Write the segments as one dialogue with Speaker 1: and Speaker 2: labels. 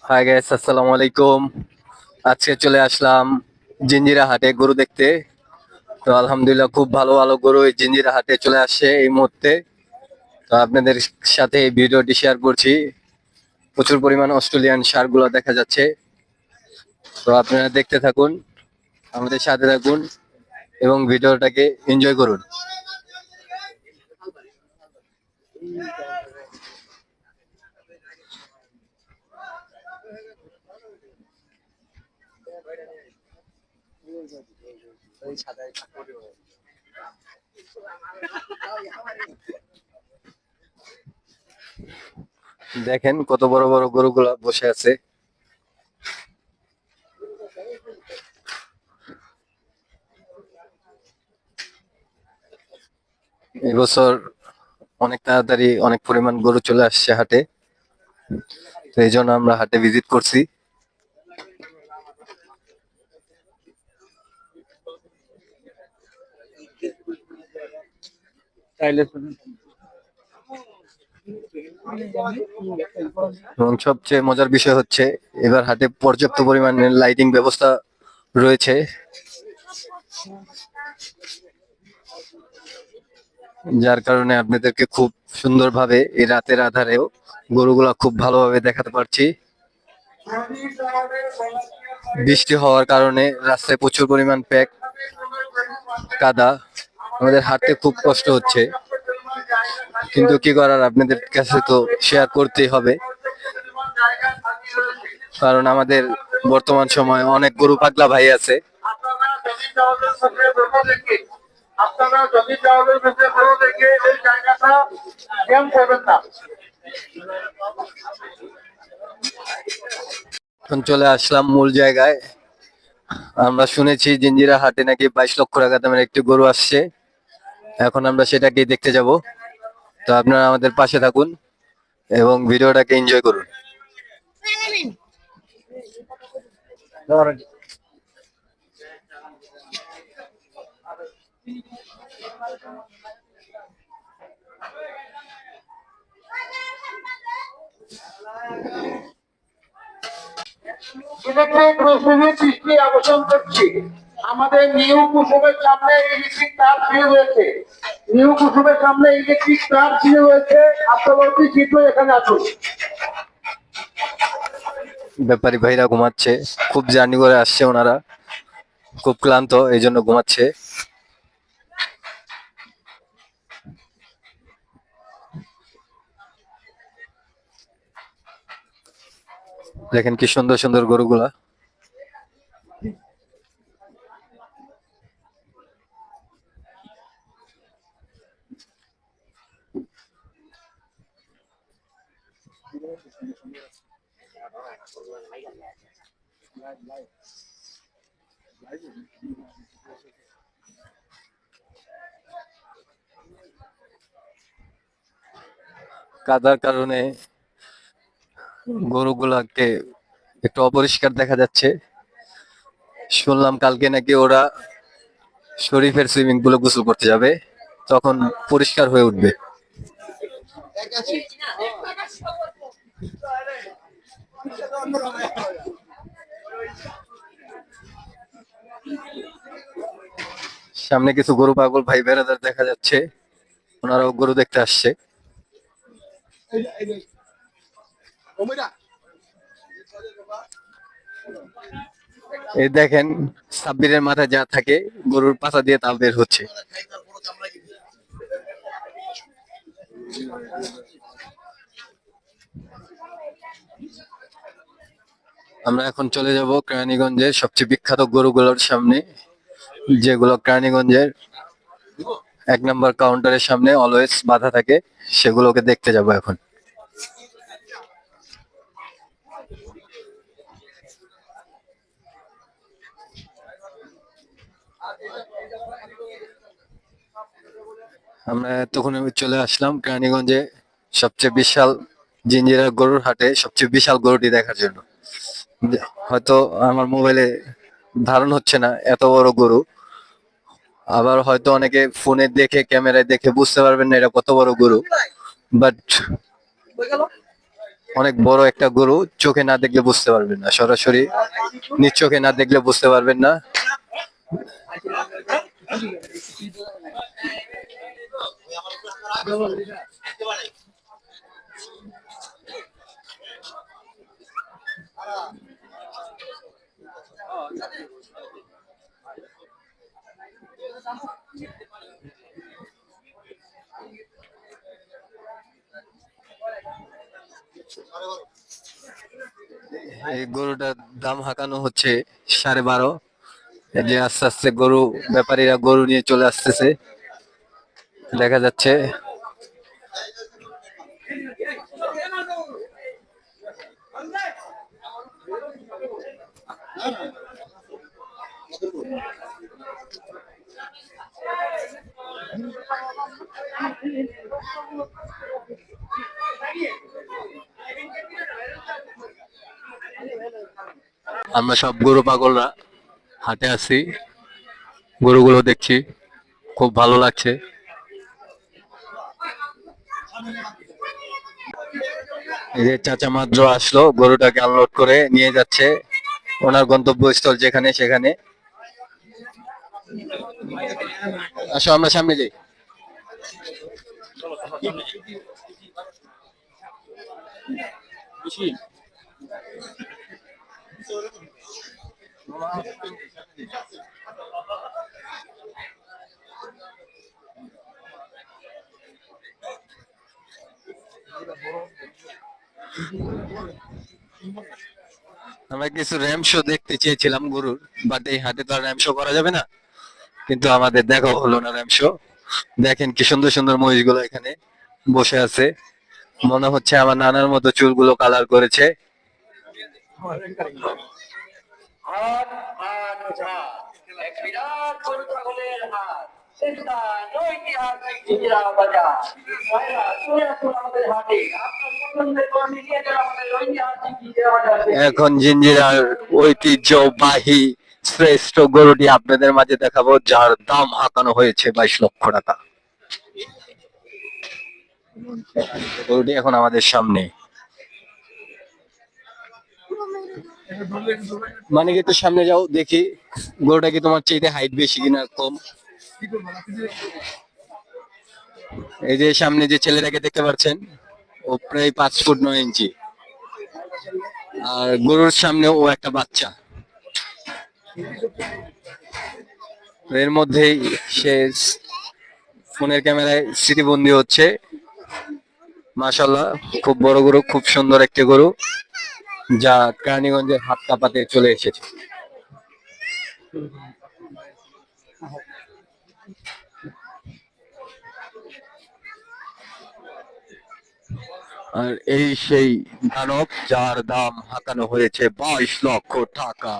Speaker 1: Hi guys, আসসালামু আলাইকুম। আজকে চলে আসলাম জিঞ্জিরা হাটে গরু দেখতে। তো আলহামদুলিল্লাহ খুব ভালো ভালো গরু এই জিঞ্জিরা হাটে চলে আসছে এই মুহূর্তে। তো আপনাদের সাথে এই ভিডিওটি শেয়ার করছি। প্রচুর পরিমাণ অস্ট্রেলিয়ান ষাঁড় গুলো দেখা যাচ্ছে। তো আপনারা দেখতে থাকুন, আমাদের সাথে থাকুন এবং ভিডিওটাকে এনজয় করুন। দেখেন কত বড় বড় গরুগুলা বসে আছে। এবছর অনেক তাড়াতাড়ি অনেক পরিমাণ গরু চলে আসছে হাটে। তো এই জন্য আমরা হাটে ভিজিট করছি। এবং সবচেয়ে মজার বিষয় হচ্ছে এবার হাটে পর্যাপ্ত পরিমাণে লাইটিং ব্যবস্থা রয়েছে, যার কারণে আপনাদেরকে খুব সুন্দরভাবে এই রাতের আধারেও গরুগুলা খুব ভালোভাবে দেখাতে পারছি। বৃষ্টি হওয়ার কারণে রাস্তায় প্রচুর পরিমাণ প্যাক, কাদা, আমাদের হাঁটতে খুব কষ্ট হচ্ছে, কিন্তু কি করার, আপনাদের কাছে তো শেয়ার করতেই হবে। কারণ আমাদের বর্তমান সময়ে অনেক গরু পাগলা ভাই আছে। আপনারা যদি চাউলের মধ্যে গরু দেখে এই জায়গাটা জ্যাম করবেন না। এখন চলে আসলাম মূল জায়গায়। আমরা শুনেছি জিঞ্জিরা হাটে নাকি 22 লক্ষ টাকা দামের একটি গরু আসছে। এখন আমরা সেটাকে দেখতে যাব। তো আপনারা আমাদের পাশে থাকুন এবং ভিডিওটাকে এনজয় করুন। ইলেকট্রিক রশ্মি দৃষ্টি আকর্ষণ করছি। আমাদের নিউ কুসুমের সামনে ইলেকট্রিক তার ছিঁড়ে রয়েছে। নিউ কুসুমের সামনে ইলেকট্রিক তার ছিঁড়ে রয়েছে। আত্মবর্তী চিত্র এখানে আসুন। ব্যাপারী ভাইরা ঘুমাচ্ছে, খুব জার্নি করে আসছে, ওনারা খুব ক্লান্ত, এই জন্য ঘুমাচ্ছে। দেখেন কি সুন্দর সুন্দর গরুগুলা। কাদার কারণে গরুগুলাকে একটু অপরিষ্কার দেখা যাচ্ছে। শুনলাম কালকে নাকি ওরা শরীফের সুইমিং পুলে গোসল করতে যাবে, তখন পরিষ্কার হয়ে উঠবে। সামনে কিছু গরু পাগল ভাই বেড়াদার দেখা যাচ্ছে, ওনারাও গরু দেখতে আসছে। এই দেখেন সাব্বিরের মাথায় যা থাকে গরুর পাছা দিয়ে তা বের হচ্ছে। আমরা এখন চলে যাব কেরানীগঞ্জের সবচেয়ে বিখ্যাত গরুগুলোর সামনে, যেগুলো কেরানীগঞ্জের 1 নম্বর কাউন্টারের সামনে অলওয়েজ বাঁধা থাকে, সেগুলোকে দেখতে যাব এখন। আমরা তখন চলে আসলাম কেরানীগঞ্জে সবচেয়ে বিশাল জিঞ্জিরা গরুর হাটে সবচেয়ে বিশাল গরুটি দেখার জন্য। হয়তো আমার মোবাইলে ধারণ হচ্ছে না এত বড় গরু, আবার হয়তো অনেকে ফোনে দেখে ক্যামেরায় দেখে বুঝতে পারবেন না এটা কত বড় গরু, বাট অনেক বড় একটা গরু, চোখে না দেখলে বুঝতে পারবেন না, সরাসরি নিজ চোখে না দেখলে বুঝতে পারবেন না। এই গরুটার দাম হাঁকানো হচ্ছে 12.5। এই যে আস্তে আস্তে গরু ব্যাপারীরা গরু নিয়ে চলে আসতেছে, দেখা যাচ্ছে। আমরা সব গরু পাগলরা হাটে আছি, গরুগুলো দেখছি, খুব ভালো লাগছে। এই যে চাচা মাত্র আসলো, গরুটাকে আনলোড করে নিয়ে যাচ্ছে ওনার গন্তব্যস্থল যেখানে সেখানে। আসো আমরা সামনে যাই। আমরা কিছু র্যাম শো দেখতে চেয়েছিলাম গরুর, বাট এই হাটে তো আর র্যাম শো করা যাবে না, কিন্তু আমাদের দেখা হলো না র্যাম শো। দেখেন কি সুন্দর সুন্দর মহিষগুলো এখানে বসে আছে, মনে হচ্ছে আমার নানার মতো চুলগুলো কালার করেছে।
Speaker 2: হাট হাট হাট এক বিরাট গরু ছাগলের হাট স্থান ঐতিহাসিক জিঞ্জিরা বাজার ভাইরা চলে আসুন আমাদের হাটে আপনার পছন্দের গরু নিয়ে যান আমাদের ঐতিহাসিক জিঞ্জিরা বাজার থেকে।
Speaker 1: এখন জিঞ্জিরার ঐতিহ্যবাহী শ্রেষ্ঠ গরুটি আপনাদের মাঝে দেখাবো, যার দাম হাঁকানো হয়েছে 22 লক্ষ টাকা। গরুটি এখন আমাদের সামনে। মানে কি, একটু সামনে যাও দেখি গরুটা কি তোমার চাইতে হাইট বেশি কিনা কম। এই যে সামনে যে ছেলেটাকে দেখতে পাচ্ছেন, ও প্রায় 5 ফুট 9 ইঞ্চি, আর গরুর সামনে ও একটা বাচ্চা। এর মধ্যেই সে ফোনের ক্যামেরায় স্মৃতিবন্দী হচ্ছে। মাশাল্লাহ, খুব বড় গরু, খুব সুন্দর একটি গরু, যা কেরানীগঞ্জের হাত কাঁপাতে চলে এসেছে। আর এই সেই দানব, যার দাম হাঁকানো হয়েছে 22 লক্ষ টাকা।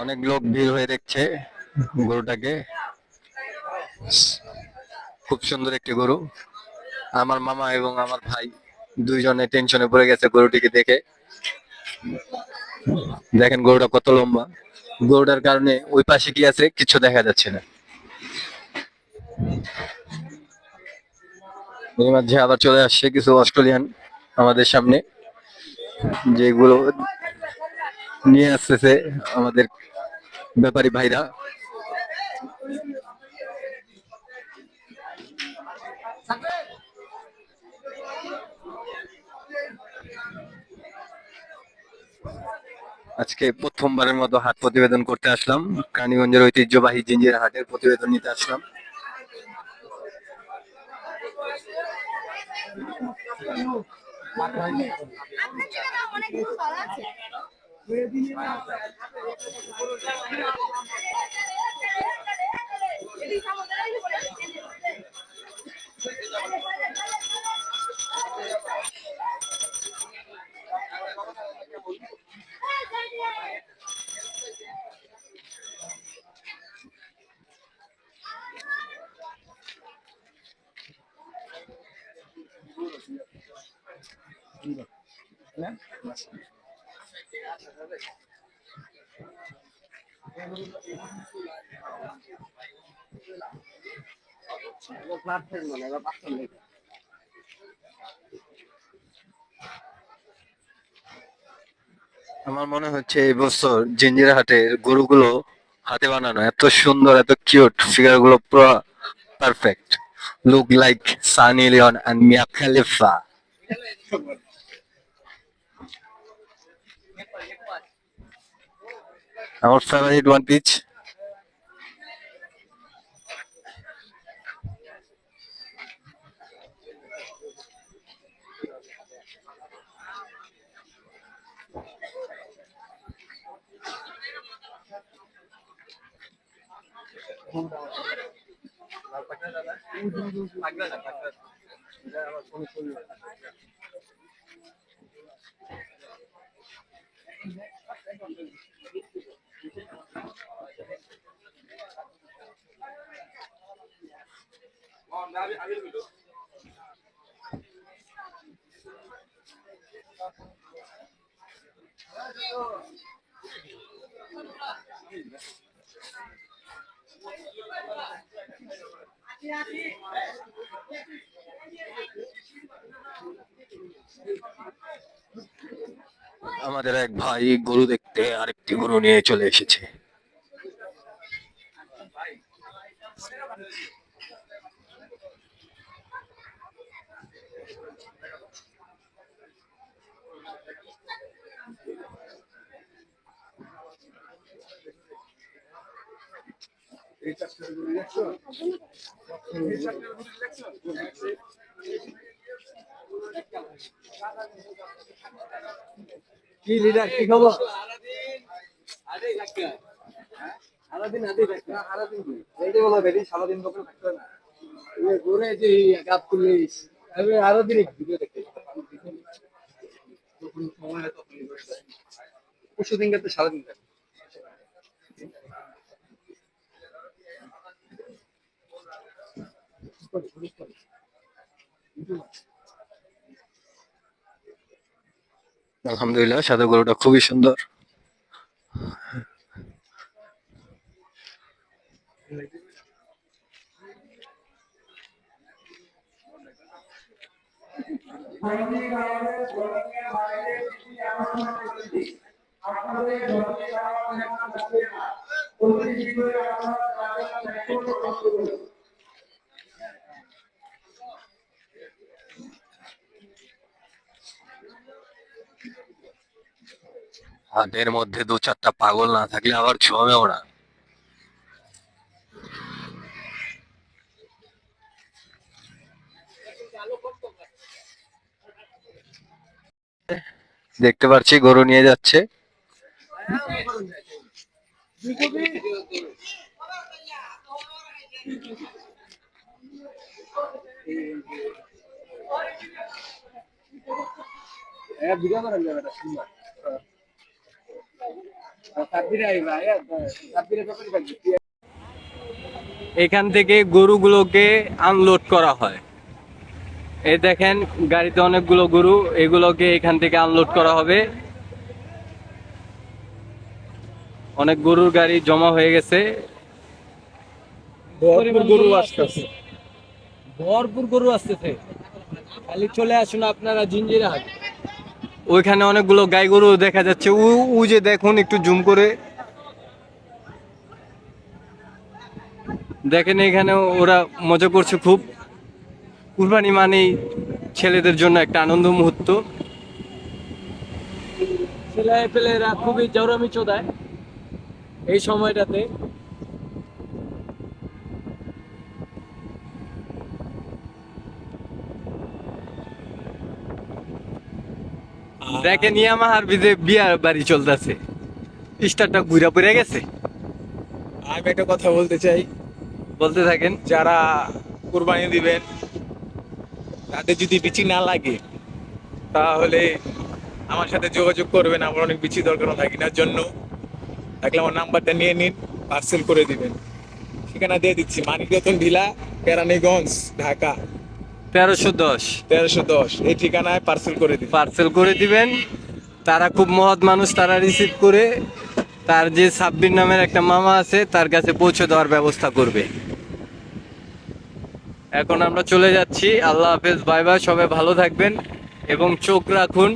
Speaker 1: অনেক লোক ভিড় হয়ে দেখছে গরুটাকে, খুব সুন্দর একটি গরু। আমার মামা এবং আমার ভাই দুইজনে টেনশনে পড়ে গেছে গরুটিকে দেখে। দেখেন গরুটা কত লম্বা, গরুটার কারণে ওই পাশে কি আছে কিছু দেখা যাচ্ছে না। এর মাঝে আবার চলে আসছে কিছু অস্ট্রেলিয়ান আমাদের সামনে, যেগুলো নিয়ে আসতেছে আমাদের ব্যাপারী ভাইরা। আজকে প্রথমবারের মতো হাট প্রতিবেদন করতে আসলাম, কেরানীগঞ্জের ঐতিহ্যবাহী জিঞ্জিরা হাটের প্রতিবেদন নিতে আসলাম। আমার মনে হচ্ছে এই বছর জিঞ্জিরা হাটের গরুগুলো হাতে বানানো, এত সুন্দর, এত কিউট, ফিগার গুলো পুরো perfect, look like Sunny Leone and Mia Khalifa. আমার ফেভারিট ওয়ান পিচ। আমাদের এক ভাই গরু দেখতে আরেকটি গরু নিয়ে চলে এসেছে।
Speaker 3: কি লিডার, কি খবর? সারাদিন হাতেই থাকবে না, সারাদিন কি? এইটাই বলো, বেরিয়ে সারাদিন কখন থাকতে হয় না। এই ঘুরে যে গাছ তুলিস, আমি আরো দিন ভিডিও দেখতে যখন সময় হয় তখনই বসে যাই। পরশু দিন গেতে সারাদিন থাকে।
Speaker 1: আলহামদুলিল্লাহ, সাদা গরুটা খুবই সুন্দর। হাটের মধ্যে দু চারটা পাগল না থাকলে আবার জমেও না। দেখতে পাচ্ছি গরু নিয়ে যাচ্ছে।
Speaker 3: ভিডিও করেন যাবে সুন্দর। সাব্বিরে আইবা, সাব্বিরে ব্যাপারে থাকবে।
Speaker 1: এখান থেকে গরুগুলোকে আনলোড করা হয়। এই দেখেন গাড়িতে অনেকগুলো গরু, এগুলোকে এখান থেকে আনলোড করা হবে। অনেক গরুর গাড়ি জমা হয়ে গেছে।
Speaker 3: ভরপুর গরু আসতেছে, ভরপুর গরু আসতেছে। খালি চলে আসুন আপনারা জিঞ্জিরা হাট।
Speaker 1: ওইখানে অনেকগুলো গাই গরু দেখা যাচ্ছে। ও যে দেখুন, একটু জুম করে দেখেন, এখানে ওরা মজা করছে খুব। কুরবানি মানেই ছেলেদের জন্য একটা আনন্দ মুহূর্ত।
Speaker 3: ছেলে পেলেরা খুবই জৌরামি চোদায় এই সময়টাতে।
Speaker 1: দেখেন ইয়ামাহার বিয়ার বাড়ি চলতেছে, স্টারটা ঘুরা পড়ে গেছে।
Speaker 4: আমি একটা কথা বলতে চাই,
Speaker 1: বলতে থাকেন।
Speaker 4: যারা কুরবানি দিবেন তাদের যদি বিচি না লাগে তাহলে আমার সাথে যোগাযোগ করবেন। আমার অনেক বিচি দরকার থাকিনার জন্য। থাকলে আমার নাম্বারটা নিয়ে নিন, পার্সেল করে দিবেন। ঠিকানা দিয়ে দিচ্ছি, মানিকরতন ভিলা, কেরানীগঞ্জ, ঢাকা।
Speaker 1: 1310
Speaker 4: 1310 এই ঠিকানায় পার্সেল করে দিন।
Speaker 1: পার্সেল করে দিবেন। তারা খুব মহৎ মানুষ, তারা রিসিভ করে তার যে সাব্বির নামের একটা মামা আছে তার কাছে পৌঁছে দেওয়ার ব্যবস্থা করবে। এখন আমরা চলে যাচ্ছি। আল্লাহ হাফেজ, বাই বাই। সবাই ভালো থাকবেন এবং চোখ রাখুন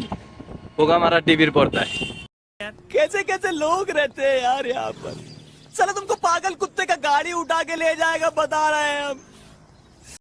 Speaker 1: পোকামারা টিভির পর্দায়।
Speaker 5: कैसे कैसे लोग रहते हैं यार यहाँ पर। साला तुमको पागल कुत्ते का गाड़ी उठा के ले जाएगा बता रहे हैं हम।